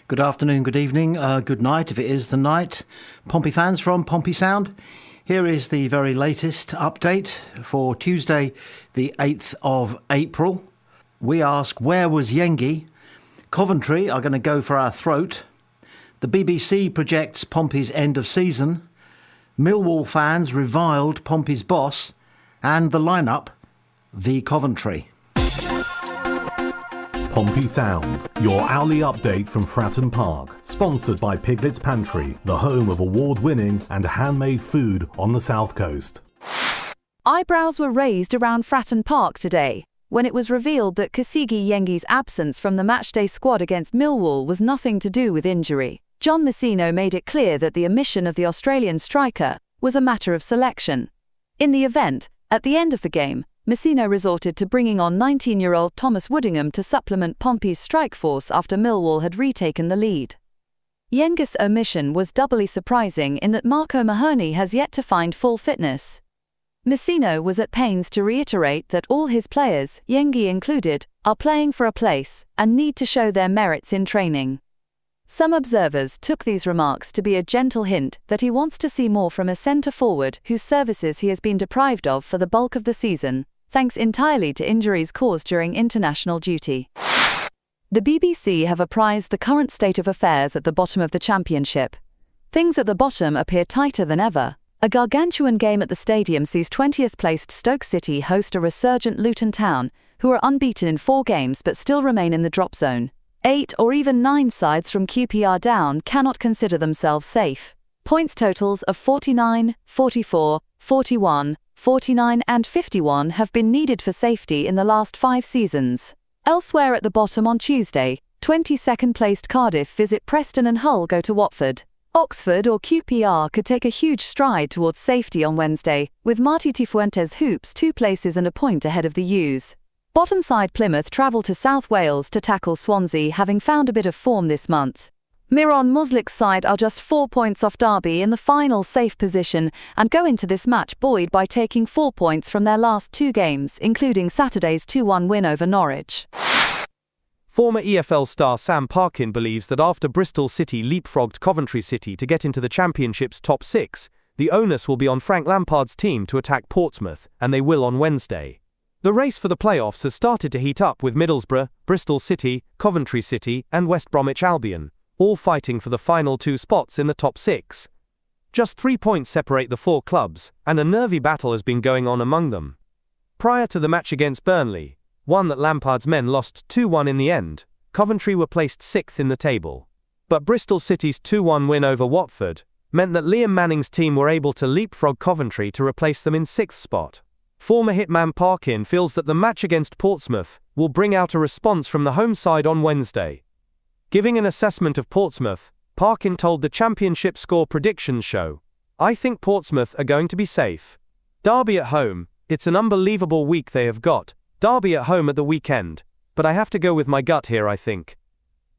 Good afternoon, good evening, good night if it is the night. Pompey fans from Pompey Sound. Here is the very latest update for Tuesday the 8th of April. We ask, where was YENGI? Coventry are going to go for our throat. The BBC projects Pompey's end of season. Millwall fans reviled Pompey's boss. And the lineup, v Coventry. Pompey Sound, your hourly update from Fratton Park, sponsored by Piglet's Pantry, the home of award-winning and handmade food on the South Coast. Eyebrows were raised around Fratton Park today, when it was revealed that Kasigi Yengi's absence from the matchday squad against Millwall was nothing to do with injury. John Messino made it clear that the omission of the Australian striker was a matter of selection. In the event, at the end of the game, Messino resorted to bringing on 19-year-old Thomas Woodingham to supplement Pompey's strike force after Millwall had retaken the lead. Yengi's omission was doubly surprising in that Marco Mahoney has yet to find full fitness. Messino was at pains to reiterate that all his players, Yengi included, are playing for a place and need to show their merits in training. Some observers took these remarks to be a gentle hint that he wants to see more from a centre-forward whose services he has been deprived of for the bulk of the season, thanks entirely to injuries caused during international duty. The BBC have apprised the current state of affairs at the bottom of the Championship. Things at the bottom appear tighter than ever. A gargantuan game at the stadium sees 20th-placed Stoke City host a resurgent Luton Town, who are unbeaten in 4 games but still remain in the drop zone. 8 or even 9 sides from QPR down cannot consider themselves safe. Points totals of 49, 44, 41, 49 and 51 have been needed for safety in the last 5 seasons. Elsewhere at the bottom on Tuesday, 22nd-placed Cardiff visit Preston and Hull go to Watford. Oxford or QPR could take a huge stride towards safety on Wednesday, with Martí Cifuentes Hoops 2 places and a point ahead of the U's. Bottom side Plymouth travel to South Wales to tackle Swansea, having found a bit of form this month. Miron Muslik's side are just 4 points off Derby in the final safe position and go into this match buoyed by taking 4 points from their last 2 games, including Saturday's 2-1 win over Norwich. Former EFL star Sam Parkin believes that after Bristol City leapfrogged Coventry City to get into the Championship's top 6, the onus will be on Frank Lampard's team to attack Portsmouth, and they will on Wednesday. The race for the playoffs has started to heat up with Middlesbrough, Bristol City, Coventry City and West Bromwich Albion, all fighting for the final 2 spots in the top 6. Just 3 points separate the 4 clubs, and a nervy battle has been going on among them. Prior to the match against Burnley, one that Lampard's men lost 2-1 in the end, Coventry were placed 6th in the table. But Bristol City's 2-1 win over Watford meant that Liam Manning's team were able to leapfrog Coventry to replace them in 6th spot. Former hitman Parkin feels that the match against Portsmouth will bring out a response from the home side on Wednesday. Giving an assessment of Portsmouth, Parkin told the Championship Score Predictions show, "I think Portsmouth are going to be safe. Derby at home, it's an unbelievable week they have got. Derby at home at the weekend, but I have to go with my gut here, I think.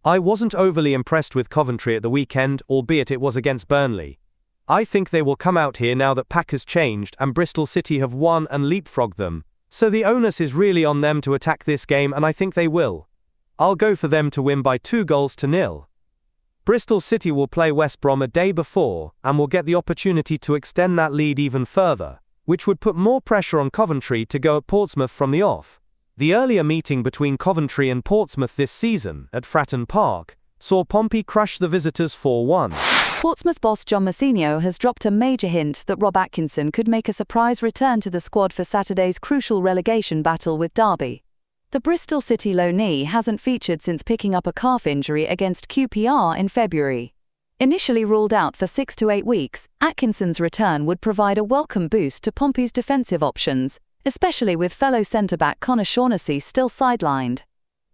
I wasn't overly impressed with Coventry at the weekend, albeit it was against Burnley. I think they will come out here now that Pack has changed and Bristol City have won and leapfrogged them, so the onus is really on them to attack this game and I think they will. I'll go for them to win by 2-0. Bristol City will play West Brom a day before and will get the opportunity to extend that lead even further, which would put more pressure on Coventry to go at Portsmouth from the off. The earlier meeting between Coventry and Portsmouth this season at Fratton Park saw Pompey crush the visitors 4-1. Portsmouth boss John Messino has dropped a major hint that Rob Atkinson could make a surprise return to the squad for Saturday's crucial relegation battle with Derby. The Bristol City loanee hasn't featured since picking up a calf injury against QPR in February. Initially ruled out for 6 to 8 weeks, Atkinson's return would provide a welcome boost to Pompey's defensive options, especially with fellow centre-back Connor Shaughnessy still sidelined.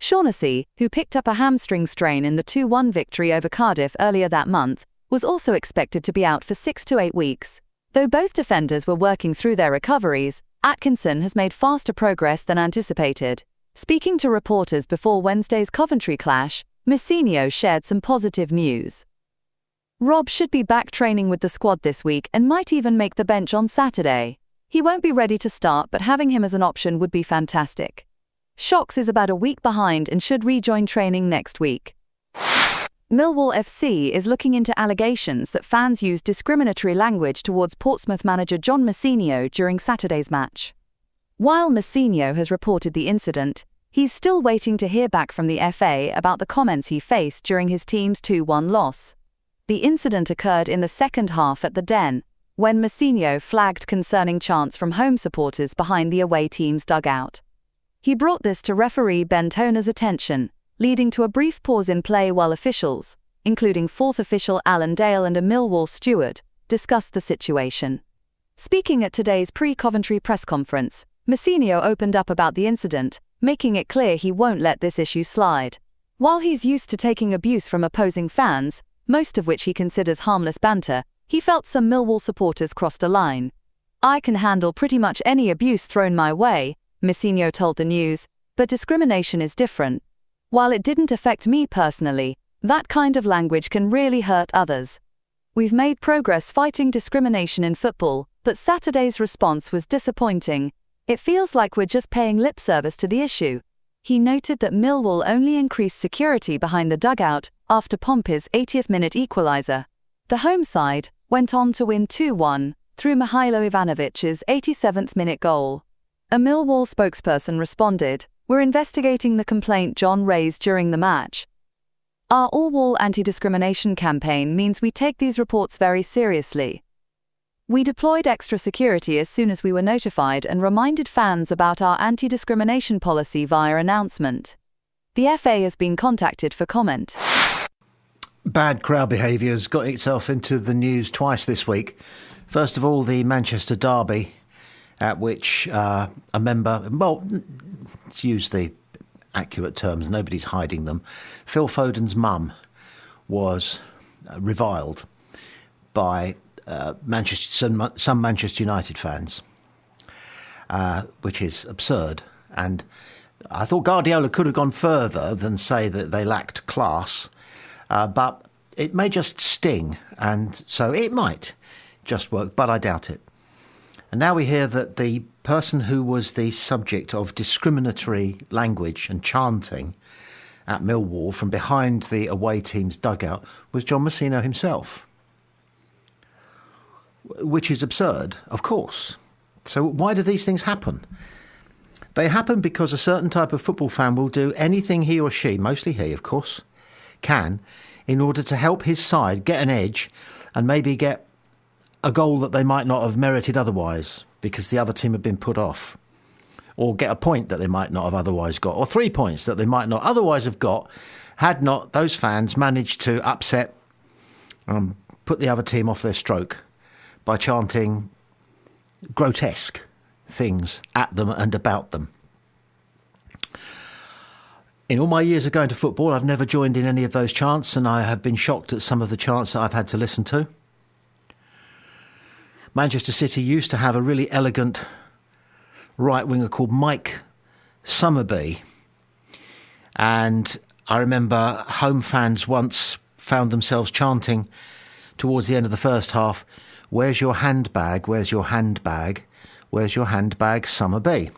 Shaughnessy, who picked up a hamstring strain in the 2-1 victory over Cardiff earlier that month, was also expected to be out for 6 to 8 weeks. Though both defenders were working through their recoveries, Atkinson has made faster progress than anticipated. Speaking to reporters before Wednesday's Coventry clash, Messino shared some positive news. Rob should be back training with the squad this week and might even make the bench on Saturday. He won't be ready to start, but having him as an option would be fantastic. Shocks is about a week behind and should rejoin training next week. Millwall FC is looking into allegations that fans used discriminatory language towards Portsmouth manager John Messineo during Saturday's match. While Messineo has reported the incident, he's still waiting to hear back from the FA about the comments he faced during his team's 2-1 loss. The incident occurred in the second half at the Den, when Messineo flagged concerning chants from home supporters behind the away team's dugout. He brought this to referee Ben Toner's attention, leading to a brief pause in play while officials, including fourth official Alan Dale and a Millwall steward, discussed the situation. Speaking at today's pre-Coventry press conference, Messineo opened up about the incident, making it clear he won't let this issue slide. While he's used to taking abuse from opposing fans, most of which he considers harmless banter, he felt some Millwall supporters crossed a line. "I can handle pretty much any abuse thrown my way," Messineo told the News, "but discrimination is different. While it didn't affect me personally, that kind of language can really hurt others. We've made progress fighting discrimination in football, but Saturday's response was disappointing. It feels like we're just paying lip service to the issue." He noted that Millwall only increased security behind the dugout after Pompey's 80th-minute equaliser. The home side went on to win 2-1 through Mihailo Ivanovic's 87th-minute goal. A Millwall spokesperson responded, "We're investigating the complaint John raised during the match. Our all-wall anti-discrimination campaign means we take these reports very seriously. We deployed extra security as soon as we were notified and reminded fans about our anti-discrimination policy via announcement. The FA has been contacted for comment." Bad crowd behaviour has got itself into the news twice this week. First of all, the Manchester derby, at which a member, well, let's use the accurate terms, nobody's hiding them, Phil Foden's mum was reviled by some Manchester United fans, which is absurd. And I thought Guardiola could have gone further than say that they lacked class. But it may just sting, and so it might just work, but I doubt it. And now we hear that the person who was the subject of discriminatory language and chanting at Millwall from behind the away team's dugout was John Messineo himself, which is absurd, of course. So why do these things happen? They happen because a certain type of football fan will do anything he or she, mostly he, of course, can in order to help his side get an edge and maybe get a goal that they might not have merited otherwise because the other team had been put off, or get a point that they might not have otherwise got, or 3 points that they might not otherwise have got had not those fans managed to upset, put the other team off their stroke by chanting grotesque things at them and about them. In all my years of going to football, I've never joined in any of those chants, and I have been shocked at some of the chants that I've had to listen to. Manchester City used to have a really elegant right-winger called Mike Summerby, and I remember home fans once found themselves chanting towards the end of the first half, "Where's your handbag? Where's your handbag? Where's your handbag, Summerby?"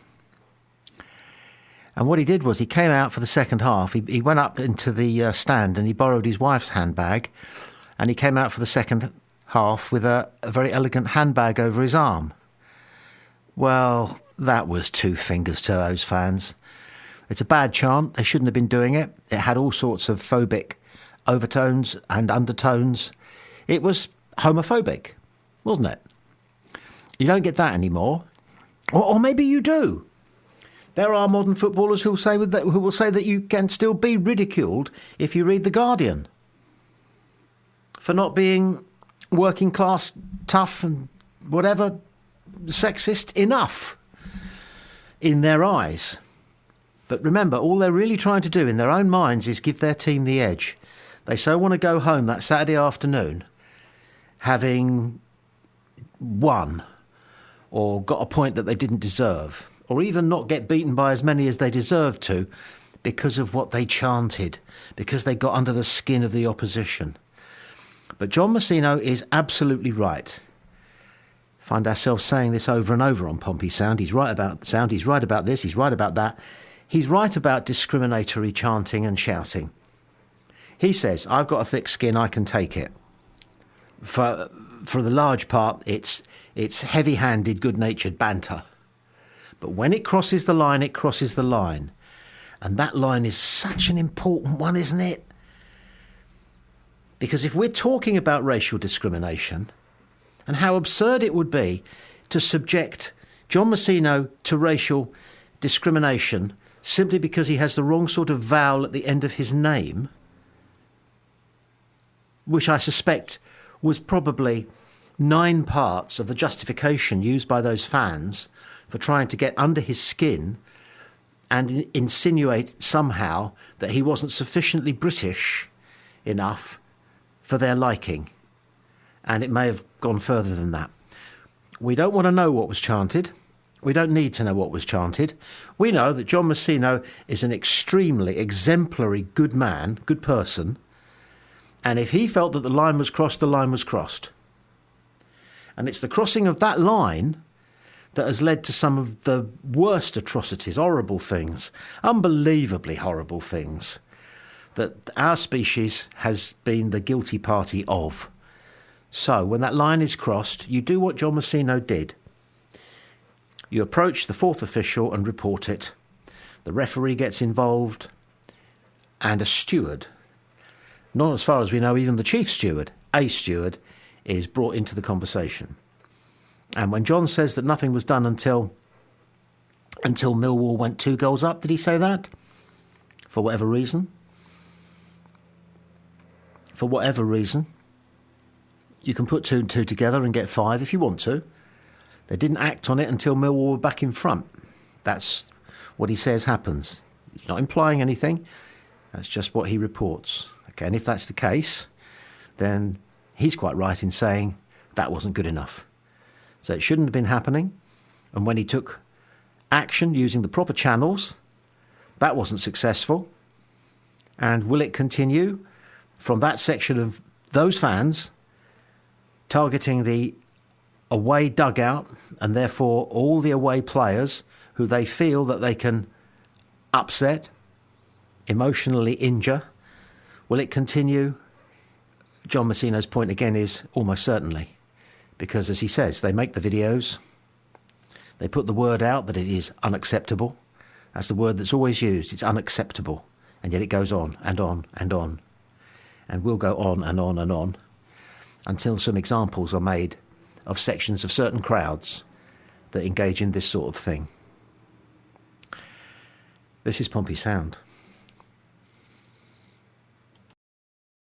And what he did was he came out for the second half. He went up into the stand and he borrowed his wife's handbag, and he came out for the second half with a very elegant handbag over his arm. Well, that was two fingers to those fans. It's a bad chant. They shouldn't have been doing it. It had all sorts of phobic overtones and undertones. It was homophobic, wasn't it? You don't get that anymore. Or maybe you do. There are modern footballers who will say that you can still be ridiculed if you read The Guardian for not being working class, tough and whatever, sexist enough in their eyes. But remember, all they're really trying to do in their own minds is give their team the edge. They so want to go home that Saturday afternoon having won or got a point that they didn't deserve, or even not get beaten by as many as they deserved to because of what they chanted, because they got under the skin of the opposition. But John Messineo is absolutely right. Find ourselves saying this over and over on Pompey's Sound. He's right about sound, he's right about this, he's right about that. He's right about discriminatory chanting and shouting. He says, I've got a thick skin, I can take it. For the large part, it's heavy-handed, good-natured banter. But when it crosses the line, it crosses the line. And that line is such an important one, isn't it? Because if we're talking about racial discrimination, and how absurd it would be to subject John Messino to racial discrimination simply because he has the wrong sort of vowel at the end of his name, which I suspect was probably 9 parts of the justification used by those fans for trying to get under his skin and insinuate somehow that he wasn't sufficiently British enough for their liking. And it may have gone further than that. We don't want to know what was chanted. We don't need to know what was chanted. We know that John Messino is an extremely exemplary good man, good person. And if he felt that the line was crossed, the line was crossed. And it's the crossing of that line that has led to some of the worst atrocities, horrible things, unbelievably horrible things, that our species has been the guilty party of. So when that line is crossed, you do what John Messino did. You approach the 4th official and report it. The referee gets involved, and a steward, not as far as we know, even the chief steward, a steward, is brought into the conversation. And when John says that nothing was done until Millwall went 2 goals up, did he say that? For whatever reason. For whatever reason. You can put 2 and 2 together and get 5 if you want to. They didn't act on it until Millwall were back in front. That's what he says happens. He's not implying anything. That's just what he reports. Okay, and if that's the case, then he's quite right in saying that wasn't good enough. So it shouldn't have been happening. And when he took action using the proper channels, that wasn't successful. And will it continue from that section of those fans targeting the away dugout and therefore all the away players who they feel that they can upset, emotionally injure? Will it continue? John Messino's point again is almost certainly. Because as he says, they make the videos, they put the word out that it is unacceptable. That's the word that's always used. It's unacceptable. And yet it goes on and on and on. And will go on and on and on until some examples are made of sections of certain crowds that engage in this sort of thing. This is Pompey Sound.